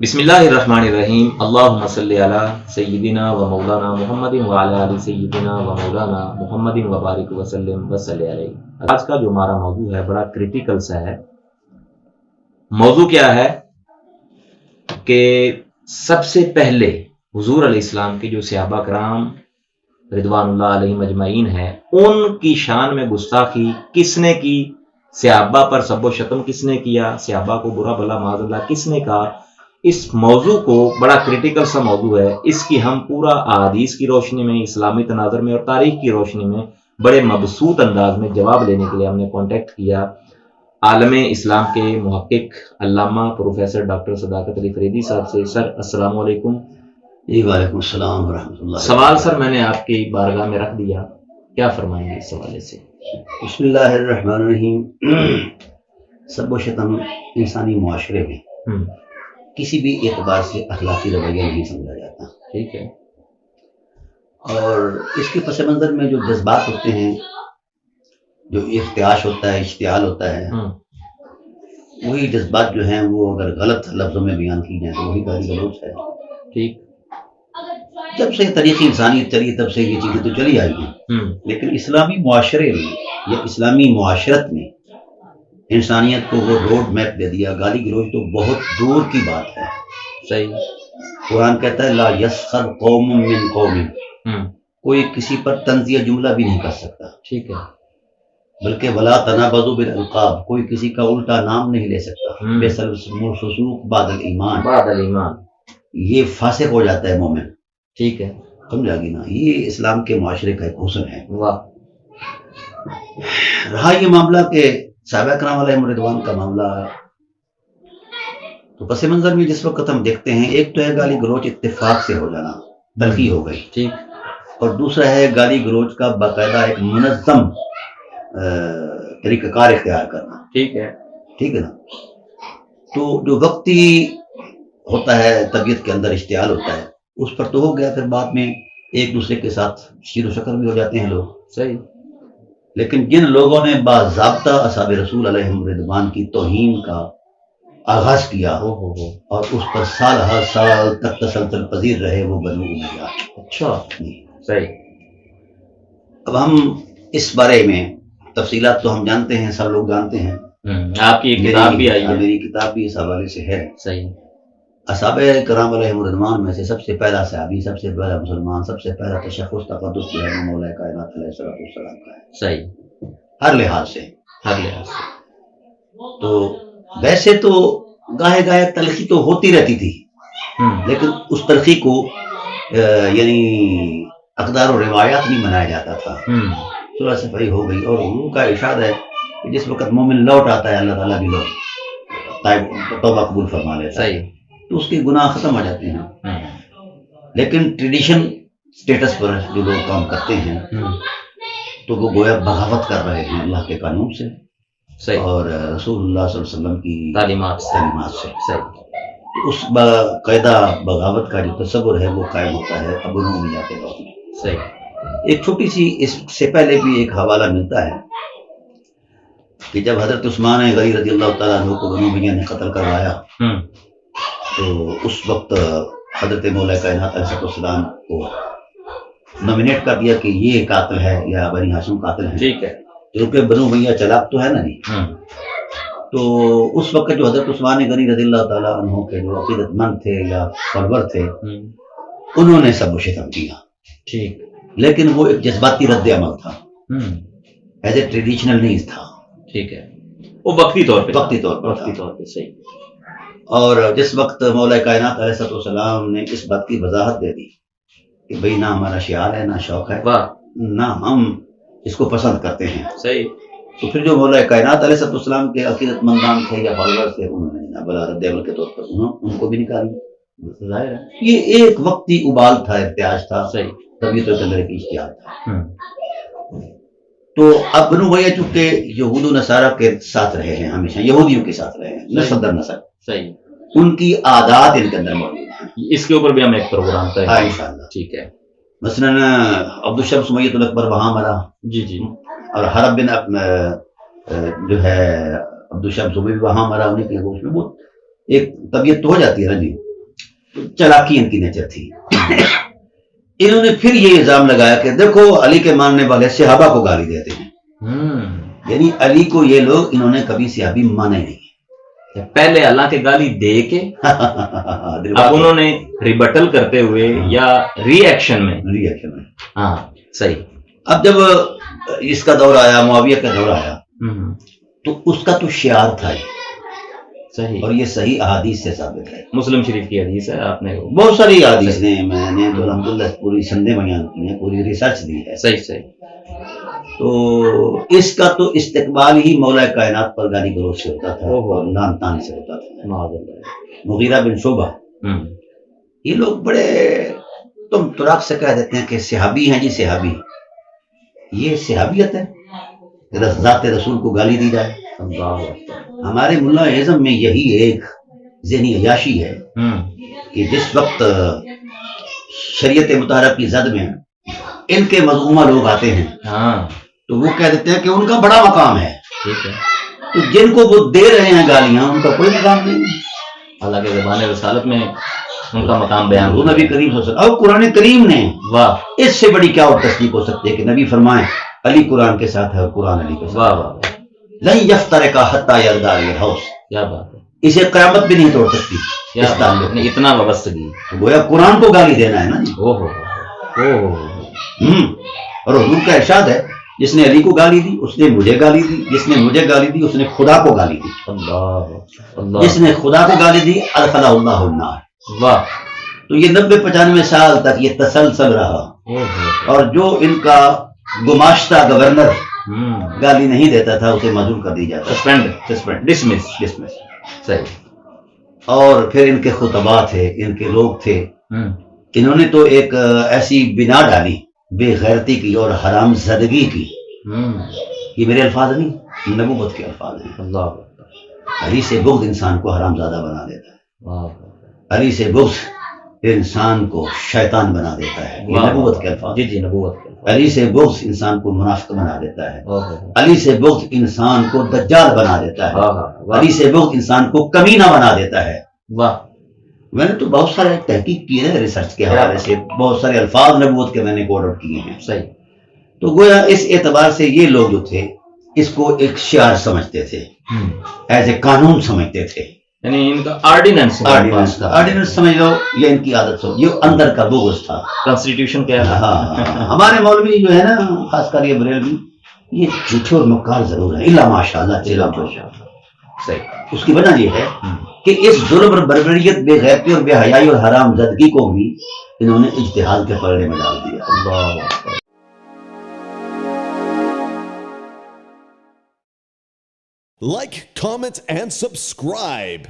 بسم اللہ الرحمن الرحیم اللہم صلی علی سیدنا و مولانا محمد وعلی آل سیدنا و مولانا محمد وبارک وسلم وصلی علیہ۔ آج کا جو ہمارا موضوع ہے بڑا کریٹیکل سا ہے۔ موضوع کیا ہے کہ سب سے پہلے حضور علیہ السلام کے جو صحابہ کرام رضوان اللہ علیہم اجمعین ہیں، ان کی شان میں گستاخی کس نے کی، صحابہ پر سب و شتم کس نے کیا، صحابہ کو برا بھلا معاذ اللہ کس نے کہا، اس موضوع کو بڑا کریٹیکل سا موضوع ہے۔ اس کی ہم پورا احادیث کی روشنی میں، اسلامی تناظر میں اور تاریخ کی روشنی میں بڑے مبسوط انداز میں جواب لینے کے لیے ہم نے کانٹیکٹ کیا عالم اسلام کے محقق علامہ پروفیسر ڈاکٹر صداقت علی فریدی صاحب سے۔ سر السلام علیکم۔ جی وعلیکم السلام ورحمۃ اللہ۔ سوال سر میں نے آپ کی بارگاہ میں رکھ دیا، کیا فرمائیں گے اس حوالے سے؟ بسم اللہ الرحمن الرحیم۔ سب و شتم انسانی معاشرے میں کسی بھی اعتبار سے اخلاقی رویہ نہیں سمجھا جاتا، ٹھیک ہے، اور اس کے پس منظر میں جو جذبات ہوتے ہیں، جو اختیاش ہوتا ہے، اشتعال ہوتا ہے، وہی جذبات جو ہیں وہ اگر غلط لفظوں میں بیان کی جائیں تو وہی گالی گلوچ ہے۔ ٹھیک، جب سے تاریخ انسانیت چلی تب سے یہ چیزیں تو چلی آئی ہیں، لیکن اسلامی معاشرے میں یا اسلامی معاشرت میں انسانیت کو وہ روڈ میپ دے دیا۔ گالی گلوچ تو بہت دور کی بات ہے۔ صحیح، قرآن کہتا ہے لا یسخر قوم من قوم، کوئی کسی پر طنزیہ جملہ بھی نہیں کر سکتا، ٹھیک ہے، بلکہ ولا تنابذوا بالالقاب، کوئی کسی کا الٹا نام نہیں لے سکتا۔ بئس الاسم الفسوق بعد الایمان، بعد الایمان، یہ فاسق ہو جاتا ہے مومن، ٹھیک ہے، سمجھا گی نا؟ یہ اسلام کے معاشرے کا ایک حسن ہے۔ واہ، رہا یہ معاملہ کہ صحابہ کرام علیہم رضوان کا معاملہ، تو پس منظر میں جس وقت ہم دیکھتے ہیں، ایک تو ہے گالی گلوچ اتفاق سے ہو جانا، تلخی ہو گئی، ٹھیک، اور دوسرا ہے گالی گلوچ کا باقاعدہ ایک منظم طریقہ کار اختیار کرنا، ٹھیک ہے، ٹھیک ہے نا؟ تو جو وقتی ہوتا ہے، طبیعت کے اندر اشتعال ہوتا ہے، اس پر تو ہو گیا، پھر بعد میں ایک دوسرے کے ساتھ شیر و شکر بھی ہو جاتے ہیں لوگ۔ صحیح، لیکن جن لوگوں نے باضابطہ اصحاب رسول علیہم رضوان کی توہین کا آغاز کیا اور اس پر سال ہر سال تک تسلسل پذیر رہے، وہ بنو امیہ۔ اچھا، صحیح، اب ہم اس بارے میں تفصیلات تو ہم جانتے ہیں، سب لوگ جانتے ہیں، آپ کی ایک کتاب بھی آئی ہے، میری کتاب بھی اس حوالے سے ہے۔ صحیح، اصحاب کرام علیہم رضوان میں سے سب سے پہلا صحابی، سب سے پہلا مسلمان، سب سے پہلا تشخص تقدس جو ہے مولا کائنات علیہ السلام کا ہے، صحیح، ہر لحاظ سے، ہر لحاظ سے، تو ویسے تو گاہے گاہے تلخی تو ہوتی رہتی تھی، لیکن اس تلخی کو یعنی اقدار و روایات نہیں منایا جاتا تھا۔ صلح صفائی ہو گئی، اور حضور کا ارشاد ہے کہ جس وقت مومن لوٹ آتا ہے، اللہ تعالیٰ بھی لوٹ توبہ قبول فرما لیتا ہے، تو اس کے گناہ ختم ہو جاتے ہیں۔ لیکن ٹریڈیشن سٹیٹس پر جو لوگ کام کرتے ہیں تو وہ گویا بغاوت کر رہے ہیں اللہ کے قانون سے اور رسول اللہ صلی اللہ علیہ وسلم کی تعلیمات سے۔ اس باقاعدہ بغاوت کا جو تصور ہے وہ قائم ہوتا ہے ابو امیہ کے دور میں۔ ایک چھوٹی سی اس سے پہلے بھی ایک حوالہ ملتا ہے کہ جب حضرت عثمان غنی رضی اللہ تعالیٰ عنہ کو بنو امیہ نے قتل کروایا تو اس وقت حضرت مولا کائنات علیہ السلام کو نامینیٹ کر دیا کہ یہ قاتل ہے یا بنی ہاشم قاتل ہے، ٹھیک ہے، کیونکہ بنو امیہ چلاک تو ہے نا نہیں۔ تو اس وقت جو حضرت عثمان غنی رضی اللہ تعالیٰ عنہ کے جو عقیدت مند تھے یا پرور تھے، انہوں نے سب و شتم کیا، ٹھیک، لیکن وہ ایک جذباتی رد عمل تھا، ایز اے ٹریڈیشنل نہیں تھا، ٹھیک ہے، وہ وقتی طور پہ صحیح۔ اور جس وقت مولا کائنات علیہ السلام نے اس بات کی وضاحت دے دی کہ بھئی نہ ہمارا شعار ہے، نہ شوق ہے، نہ ہم اس کو پسند کرتے ہیں، صحیح، تو پھر جو مولا کائنات علیہ السلام کے عقیدت مندان تھے یا فالوور تھے، انہوں نے نہ بلا رد عمل کے طور پر ان کو بھی نکالی۔ ظاہر ہے یہ ایک وقتی ابال تھا، ارتعاش تھا، صحیح، طبیعت کے اندر کی اشتعال تھا۔ تو اب بنو امیہ چونکہ یہود و نصارہ کے ساتھ رہے ہیں، ہمیشہ یہودیوں کے ساتھ رہے ہیں، نسل در نسل، صحیح، ان کی عادات ان کے اندر موجود ہیں۔ اس کے اوپر بھی ہم ایک پروگرام طے ہاں انشاءاللہ، ٹھیک ہے۔ مثلاً عبد الشمس امیۃ الاکبر وہاں مرا، جی، اور حرب بن جو ہے عبد الشمس بھی وہاں مرا، انہیں کے گوشت میں وہ ایک طبیعت تو ہو جاتی ہے نا جی۔ چلاکی ان کی نیچر تھی. انہوں نے پھر یہ الزام لگایا کہ دیکھو علی کے ماننے والے صحابہ کو گالی دیتے ہیں. یعنی علی کو یہ لوگ انہوں نے کبھی صحابی مانا ہی نہیں. پہلے اللہ کے گالی دے کے اب انہوں نے ریبٹل کرتے ہوئے یا ری ایکشن میں. ہاں صحیح. اب جب اس کا دور آیا، معاویہ کا دور آیا، تو اس کا تو شعار تھا یہ. صحیح. اور یہ صحیح احادیث سے ثابت ہے. مسلم شریف کی حدیث ہے، آپ نے بہت ساری احادیث نے، میں نے تو الحمدللہ پوری سندیں بیان کی ہیں، پوری ریسرچ دی ہے. صحیح. تو اس کا تو استقبال ہی مولا کائنات پر گالی گلوچ سے ہوتا تھا اور نان تان سے ہوتا تھا. مغیرہ بن شعبہ، یہ لوگ بڑے تم تراک سے کہہ دیتے ہیں کہ صحابی ہیں جی صحابی. یہ صحابیت ہے؟ ذات رسول کو گالی دی جائے. ہمارے ملا اعظم میں یہی ایک ذہنی عیاشی ہے کہ جس وقت شریعت مطہرہ کی زد میں ان کے مظلومہ لوگ آتے ہیں تو وہ کہہ دیتے ہیں کہ ان کا بڑا مقام ہے. تو جن کو وہ دے رہے ہیں گالیاں ان کا کوئی مقام نہیں. اللہ کے زبان رسالت میں ان کا مقام بیان. وہ نبی کریم صلی اللہ علیہ وسلم اور قرآن کریم نے اس سے بڑی کیا اور تصدیق ہو سکتی ہے کہ نبی فرمائیں علی قرآن کے ساتھ ہے اور قرآن علی کے ساتھ. لن یفترقا حتی یردا الحوض. کیا بات ہے. اسے قیامت بھی نہیں توڑ سکتی اس تعلق میں. اتنا وابستگی. گویا قرآن کو گالی دینا ہے نا. اور حضور کا ارشاد ہے جس نے علی کو گالی دی اس نے مجھے گالی دی، جس نے مجھے گالی دی اس نے خدا کو گالی دی. جس نے خدا کو گالی دی ادخلہ اللہ النار. واہ. تو یہ 90-95 سال تک یہ تسلسل رہا. اور جو ان کا گماشتہ گورنر گالی نہیں دیتا تھا اسے معزول کر دی جاتا. Suspend, dismiss. صحیح. اور پھر ان کے خطبات تھے، ان کے لوگ تھے، انہوں نے تو ایک ایسی بنا ڈالی بے غیرتی کی اور حرام زدگی کی. یہ میرے الفاظ نہیں، نبوت کے الفاظ ہیں. اللہ. علی سے بغض انسان کو حرام زادہ بنا دیتا ہے. علی سے بغض انسان کو شیطان بنا دیتا ہے. یہ نبوت کے الفاظ. جی نبوت. علی سے بغض انسان کو منافق بنا دیتا ہے. علی سے بغض انسان کو دجال بنا دیتا ہے. علی سے بغض انسان کو کمینہ بنا دیتا ہے. واہ. میں نے تو بہت سارے تحقیق کی ہے ریسرچ کے حوالے سے، بہت سارے الفاظ نبوت کے میں نے کوڈ آؤٹ کیے ہیں. صحیح. تو گویا اس اعتبار سے یہ لوگ جو تھے اس کو ایک شعار سمجھتے تھے، ایز اے قانون سمجھتے تھے. یعنی ان کا آرڈیننس سمجھ لو، یہ ان کی عادت ہو، یہ اندر کا بغض تھا. کانسٹیٹیوشن کیا ہے. ہمارے مولوی جو ہے نا، خاص کر یہ بریلوی، یہ جھوٹے اور مکار ضرور ہے، الا ماشاء اللہ. صحیح. اس کی وجہ یہ ہے کہ اس ظلم اور بربریت، بے غیرتی اور بے حیائی اور حرام زدگی کو بھی انہوں نے اجتہاد کے پلڑے میں ڈال دیا. اللہ. Like, comment, and subscribe.